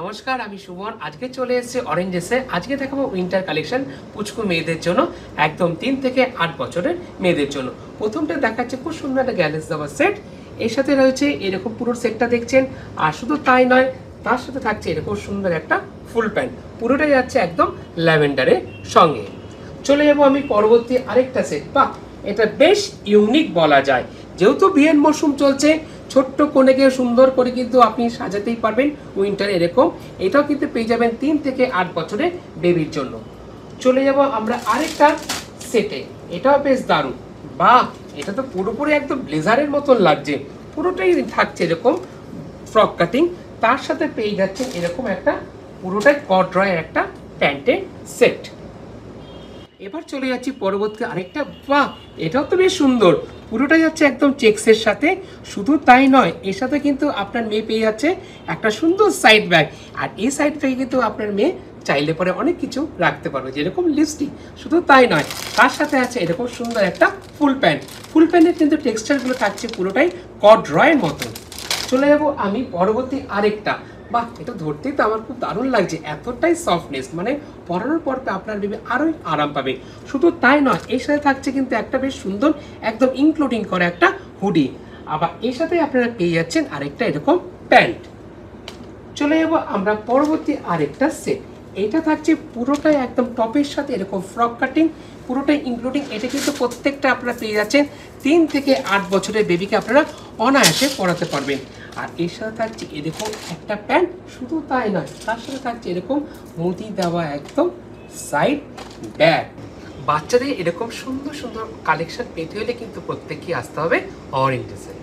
নমস্কার, আমি সুমন। আজকে চলে এসেছে অরেঞ্জেসে। আজকে দেখাবো উইন্টার কালেকশন পুচকু মেয়েদের জন্য, একদম 3 থেকে 8 বছরের মেয়েদের জন্য। প্রথমটা দেখাচ্ছে খুব সুন্দর একটা গ্যালেস দেওয়া সেট। এর সাথে রয়েছে এরকম পুরো সেটটা দেখছেন। আর শুধু তাই নয়, তার সাথে থাকছে এরকম সুন্দর একটা ফুল প্যান্ট। পুরোটাই যাচ্ছে একদম ল্যাভেন্ডারের সঙ্গে। চলে যাবো আমি পরবর্তী আরেকটা সেট। বাহ, এটা বেশ ইউনিক বলা যায়। যেহেতু বিয়ের মরশুম চলছে, ছোট্ট কোণেকে সুন্দর করে কিন্তু আপনি সাজাতেই পারবেন উইন্টার এরকম। এটাও কিন্তু পেয়ে যাবেন 3 থেকে 8 বছরের বেবির জন্য। চলে যাব আমরা আরেকটা সেটে। এটাও বেশ দারুণ। বাহ, এটা তো পুরোপুরি একদম ব্লেজারের মতন লাগছে। পুরোটাই থাকছে এরকম ফ্রক কাটিং। তার সাথে পেয়ে যাচ্ছেন এরকম একটা পুরোটাই কর্ড্রয়ের একটা প্যান্টের সেট। এবার চলে যাচ্ছি পরবর্তী আরেকটা। বাহ, এটাও তো বেশ সুন্দর। পুরোটা যাচ্ছে একদম চেক্সের সাথে। শুধু তাই নয়, এর সাথে কিন্তু আপনার মেয়ে পেয়ে যাচ্ছে একটা সুন্দর সাইড ব্যাগ। আর এই সাইড ব্যাগে কিন্তু আপনার মেয়ে চাইলে পরে অনেক কিছু রাখতে পারবে, যেরকম লিপস্টিক। শুধু তাই নয়, তার সাথে আছে এরকম সুন্দর একটা ফুল প্যান্ট। ফুল প্যান্টের কিন্তু টেক্সচারগুলো থাকছে পুরোটাই কর্ড্রয়ের মতো। চলে যাব আমি পরবর্তী আরেকটা। বাহ, এটা ধরতেই তো আমার খুব দারুণ লাগছে। এতটাই সফটনেস, মানে পরানোর পর আপনার বেবি আরোই আরাম পাবে। শুধু তাই নয়, এর সাথে থাকছে কিন্তু একটা বেশ সুন্দর একদম ইনক্লুডিং করে একটা হুডি। আবার এর সাথে আপনারা পেয়ে যাচ্ছেন আরেকটা এরকম প্যান্ট। চলে যাব আমরা পরবর্তী আরেকটা সেট। এটা থাকছে পুরোটাই একদম টপের সাথে এরকম ফ্রক কাটিং, পুরোটাই ইনক্লুডিং। এটা কিন্তু প্রত্যেকটা আপনারা পেয়ে যাচ্ছেন 3 থেকে 8 বছরের বেবিকে আপনারা অনায়াসে পরাতে পারবেন। আর এর সাথে থাকছে এরকম একটা প্যান্ট। শুধু তাই নয়, তার সাথে থাকছে এরকম মুদি দেওয়া একদম সাইড ব্যাগ। বাচ্চাদের এরকম সুন্দর সুন্দর কালেকশন পেতে হলে কিন্তু প্রত্যেককেই আসতে হবে অরেঞ্জেসে।